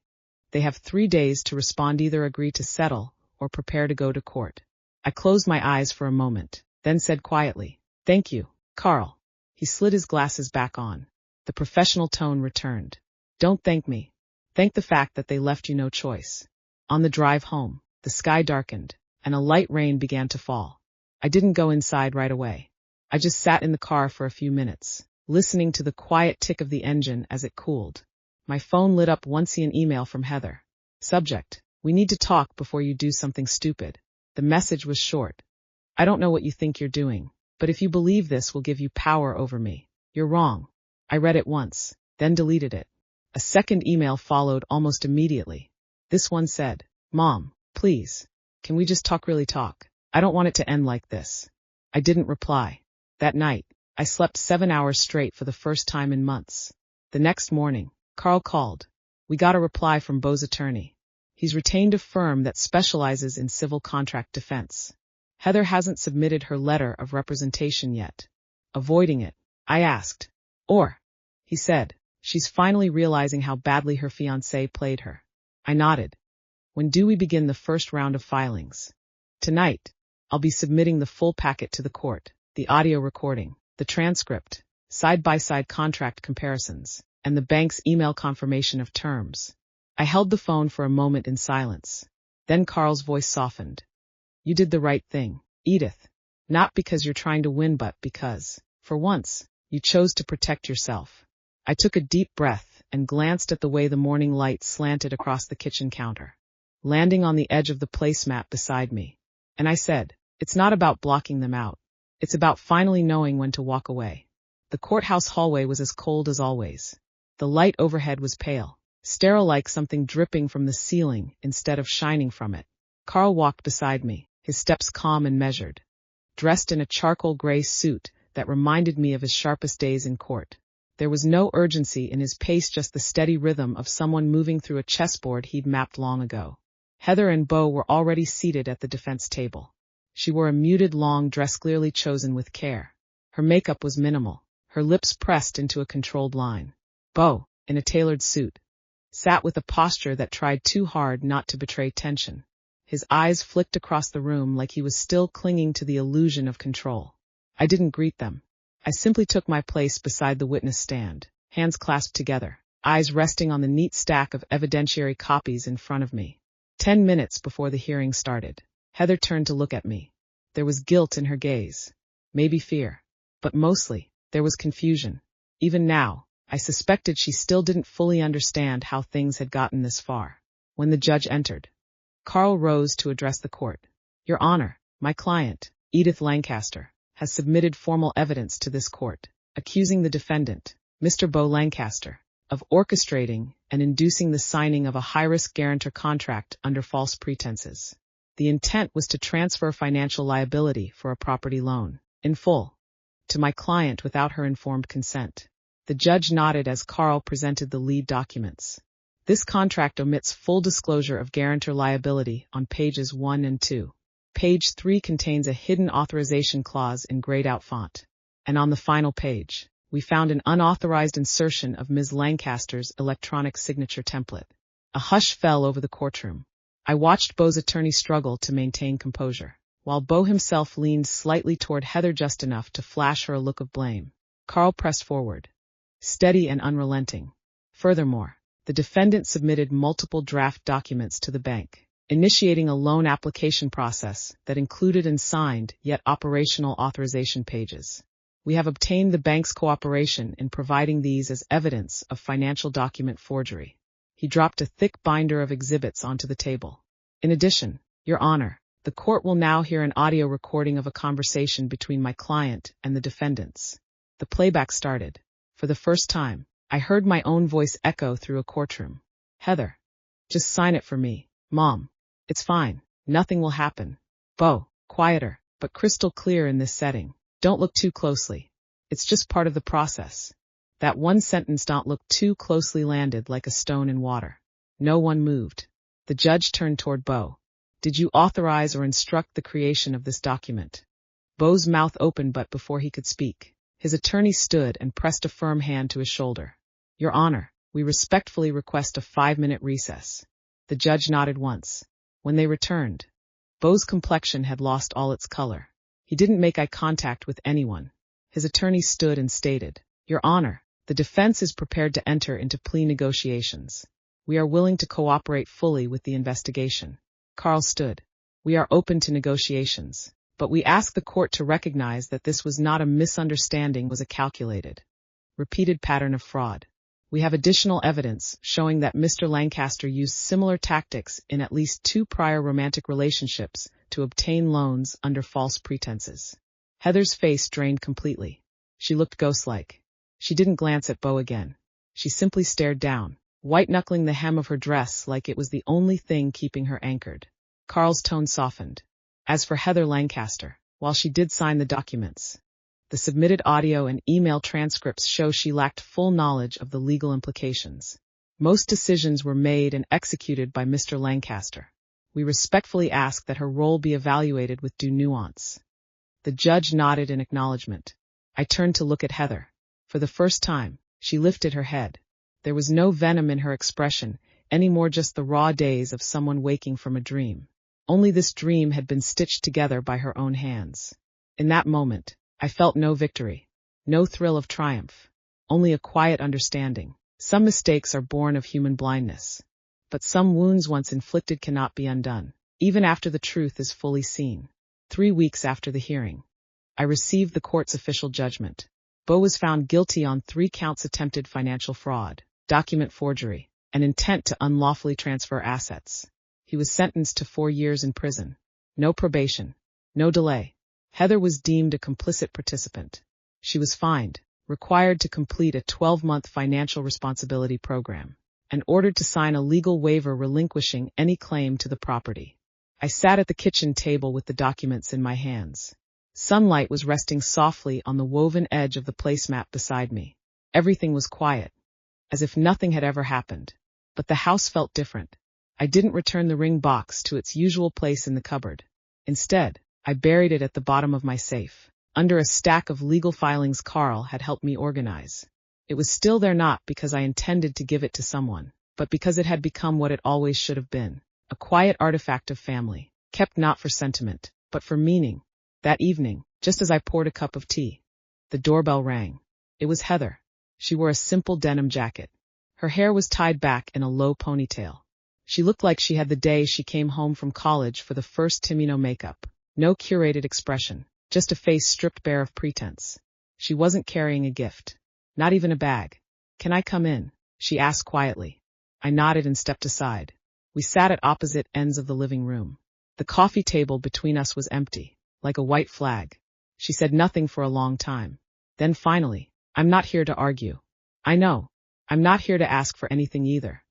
they have 3 days to respond, either agree to settle or prepare to go to court. I closed my eyes for a moment, then said quietly, Thank you, Carl. He slid his glasses back on. The professional tone returned. Don't thank me. Thank the fact that they left you no choice. On the drive home, the sky darkened, and a light rain began to fall. I didn't go inside right away. I just sat in the car for a few minutes, listening to the quiet tick of the engine as it cooled. My phone lit up once an email from Heather. Subject: We need to talk before you do something stupid. The message was short. I don't know what you think you're doing, but if you believe this will give you power over me, you're wrong. I read it once, then deleted it. A second email followed almost immediately. This one said, Mom, please, can we just talk, really talk? I don't want it to end like this. I didn't reply. That night, I slept 7 hours straight for the first time in months. The next morning, Carl called. We got a reply from Beau's attorney. He's retained a firm that specializes in civil contract defense. Heather hasn't submitted her letter of representation yet. Avoiding it, I asked. Or, he said, she's finally realizing how badly her fiancé played her. I nodded. When do we begin the first round of filings? Tonight. I'll be submitting the full packet to the court, the audio recording, the transcript, side-by-side contract comparisons, and the bank's email confirmation of terms. I held the phone for a moment in silence. Then Carl's voice softened. You did the right thing, Edith. Not because you're trying to win, but because, for once, you chose to protect yourself. I took a deep breath and glanced at the way the morning light slanted across the kitchen counter, landing on the edge of the placemat beside me. And I said, it's not about blocking them out. It's about finally knowing when to walk away. The courthouse hallway was as cold as always. The light overhead was pale, sterile, like something dripping from the ceiling instead of shining from it. Carl walked beside me, his steps calm and measured. Dressed in a charcoal gray suit that reminded me of his sharpest days in court. There was no urgency in his pace, just the steady rhythm of someone moving through a chessboard he'd mapped long ago. Heather and Beau were already seated at the defense table. She wore a muted long dress clearly chosen with care. Her makeup was minimal, her lips pressed into a controlled line. Beau, in a tailored suit, sat with a posture that tried too hard not to betray tension. His eyes flicked across the room like he was still clinging to the illusion of control. I didn't greet them. I simply took my place beside the witness stand, hands clasped together, eyes resting on the neat stack of evidentiary copies in front of me. 10 minutes before the hearing started, Heather turned to look at me. There was guilt in her gaze, maybe fear, but mostly, there was confusion. Even now, I suspected she still didn't fully understand how things had gotten this far. When the judge entered, Carl rose to address the court. Your Honor, my client, Edith Lancaster, has submitted formal evidence to this court, accusing the defendant, Mr. Beau Lancaster, of orchestrating and inducing the signing of a high-risk guarantor contract under false pretenses. The intent was to transfer financial liability for a property loan, in full, to my client without her informed consent. The judge nodded as Carl presented the lead documents. This contract omits full disclosure of guarantor liability on pages 1 and 2. Page 3 contains a hidden authorization clause in grayed-out font. And on the final page, we found an unauthorized insertion of Ms. Lancaster's electronic signature template. A hush fell over the courtroom. I watched Beau's attorney struggle to maintain composure, while Beau himself leaned slightly toward Heather just enough to flash her a look of blame. Carl pressed forward, steady and unrelenting. Furthermore, the defendant submitted multiple draft documents to the bank, initiating a loan application process that included and signed yet operational authorization pages. We have obtained the bank's cooperation in providing these as evidence of financial document forgery. He dropped a thick binder of exhibits onto the table. In addition, Your Honor, the court will now hear an audio recording of a conversation between my client and the defendants. The playback started. For the first time, I heard my own voice echo through a courtroom. Heather, just sign it for me. Mom, it's fine. Nothing will happen. Beau, quieter, but crystal clear in this setting. Don't look too closely. It's just part of the process. That one sentence, "don't look too closely," landed like a stone in water. No one moved. The judge turned toward Beau. Did you authorize or instruct the creation of this document? Beau's mouth opened, but before he could speak, his attorney stood and pressed a firm hand to his shoulder. Your Honor, we respectfully request a 5-minute recess. The judge nodded once. When they returned, Beau's complexion had lost all its color. He didn't make eye contact with anyone. His attorney stood and stated, Your Honor, the defense is prepared to enter into plea negotiations. We are willing to cooperate fully with the investigation. Carl stood. We are open to negotiations, but we ask the court to recognize that this was not a misunderstanding, was a calculated, repeated pattern of fraud. We have additional evidence showing that Mr. Lancaster used similar tactics in at least 2 prior romantic relationships to obtain loans under false pretenses. Heather's face drained completely. She looked ghost-like. She didn't glance at Beau again. She simply stared down, white-knuckling the hem of her dress like it was the only thing keeping her anchored. Carl's tone softened. As for Heather Lancaster, while she did sign the documents, the submitted audio and email transcripts show she lacked full knowledge of the legal implications. Most decisions were made and executed by Mr. Lancaster. We respectfully ask that her role be evaluated with due nuance. The judge nodded in acknowledgement. I turned to look at Heather. For the first time, she lifted her head. There was no venom in her expression, any more just the raw daze of someone waking from a dream. Only this dream had been stitched together by her own hands. In that moment, I felt no victory, no thrill of triumph, only a quiet understanding. Some mistakes are born of human blindness. But some wounds once inflicted cannot be undone, even after the truth is fully seen. 3 weeks after the hearing, I received the court's official judgment. Beau was found guilty on 3 counts: attempted financial fraud, document forgery, and intent to unlawfully transfer assets. He was sentenced to 4 years in prison. No probation, no delay. Heather was deemed a complicit participant. She was fined, required to complete a 12-month financial responsibility program, and ordered to sign a legal waiver relinquishing any claim to the property. I sat at the kitchen table with the documents in my hands. Sunlight was resting softly on the woven edge of the placemat beside me. Everything was quiet, as if nothing had ever happened. But the house felt different. I didn't return the ring box to its usual place in the cupboard. Instead, I buried it at the bottom of my safe, under a stack of legal filings Carl had helped me organize. It was still there not because I intended to give it to someone, but because it had become what it always should have been, a quiet artifact of family, kept not for sentiment, but for meaning. That evening, just as I poured a cup of tea, the doorbell rang. It was Heather. She wore a simple denim jacket. Her hair was tied back in a low ponytail. She looked like she had the day she came home from college for the first time. No makeup, no curated expression, just a face stripped bare of pretense. She wasn't carrying a gift. Not even a bag. "Can I come in?" she asked quietly. I nodded and stepped aside. We sat at opposite ends of the living room. The coffee table between us was empty, like a white flag. She said nothing for a long time. Then finally, "I'm not here to argue. I know. I'm not here to ask for anything either,"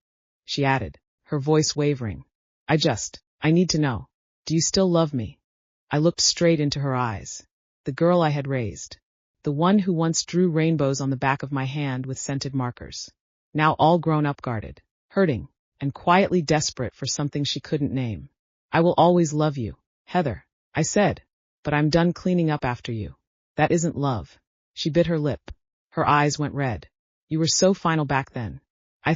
she added, her voice wavering. I need to know. Do you still love me?" I looked straight into her eyes. The girl I had raised. The one who once drew rainbows on the back of my hand with scented markers. Now all grown up, guarded, hurting, and quietly desperate for something she couldn't name. "I will always love you, Heather," I said, "but I'm done cleaning up after you. That isn't love." She bit her lip. Her eyes went red. "You were so final back then. I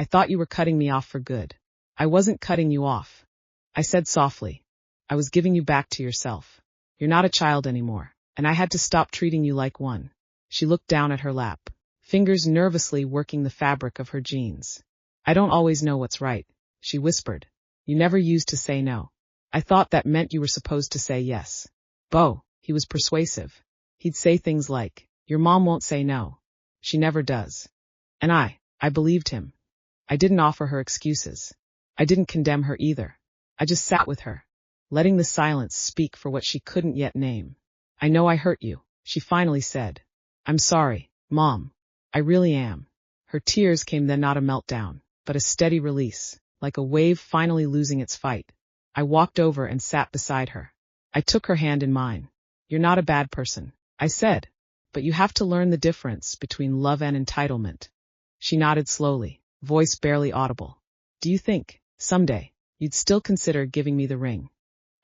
thought you were cutting me off for good." "I wasn't cutting you off," I said softly. "I was giving you back to yourself. You're not a child anymore, and I had to stop treating you like one." She looked down at her lap, fingers nervously working the fabric of her jeans. "I don't always know what's right," she whispered. "You never used to say no. I thought that meant you were supposed to say yes." Beau, he was persuasive. He'd say things like, "Your mom won't say no. She never does." And I believed him. I didn't offer her excuses. I didn't condemn her either. I just sat with her, letting the silence speak for what she couldn't yet name. "I know I hurt you," she finally said. "I'm sorry, Mom. I really am." Her tears came then, not a meltdown, but a steady release, like a wave finally losing its fight. I walked over and sat beside her. I took her hand in mine. "You're not a bad person," I said, "but you have to learn the difference between love and entitlement." She nodded slowly, voice barely audible. "Do you think, someday, you'd still consider giving me the ring?"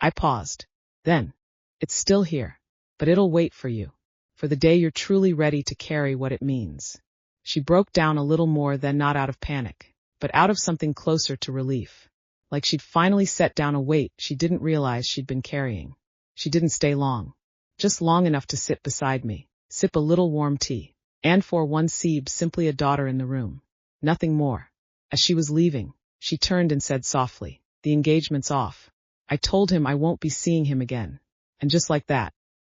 I paused. Then, "It's still here, but it'll wait for you, for the day you're truly ready to carry what it means." She broke down a little more, then, not out of panic, but out of something closer to relief. Like she'd finally set down a weight she didn't realize she'd been carrying. She didn't stay long. Just long enough to sit beside me, sip a little warm tea, and for one seemed simply a daughter in the room. Nothing more. As she was leaving, she turned and said softly, "The engagement's off. I told him I won't be seeing him again." And just like that,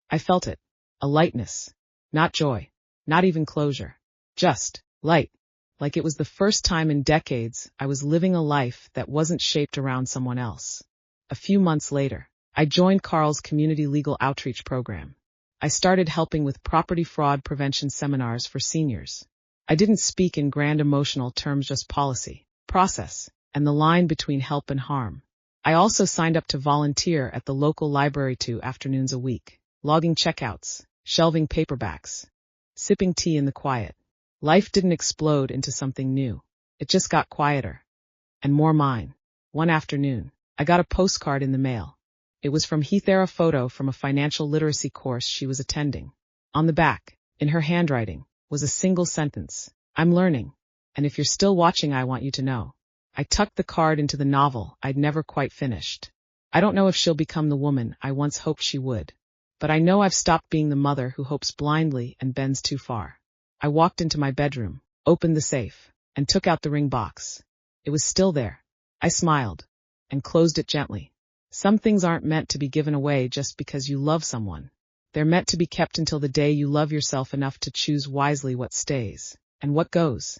I felt it. A lightness. Not joy. Not even closure. Just light. Like it was the first time in decades I was living a life that wasn't shaped around someone else. A few months later, I joined Carl's community legal outreach program. I started helping with property fraud prevention seminars for seniors. I didn't speak in grand emotional terms, just policy, process, and the line between help and harm. I also signed up to volunteer at the local library 2 afternoons a week, logging checkouts, shelving paperbacks, sipping tea in the quiet. Life didn't explode into something new. It just got quieter. And more mine. One afternoon, I got a postcard in the mail. It was from Heath, a photo from a financial literacy course she was attending. On the back, in her handwriting, was a single sentence. I'm learning. And if you're still watching, I want you to know. I tucked the card into the novel I'd never quite finished. I don't know if she'll become the woman I once hoped she would. But I know I've stopped being the mother who hopes blindly and bends too far. I walked into my bedroom, opened the safe, and took out the ring box. It was still there. I smiled and closed it gently. Some things aren't meant to be given away just because you love someone. They're meant to be kept until the day you love yourself enough to choose wisely what stays and what goes.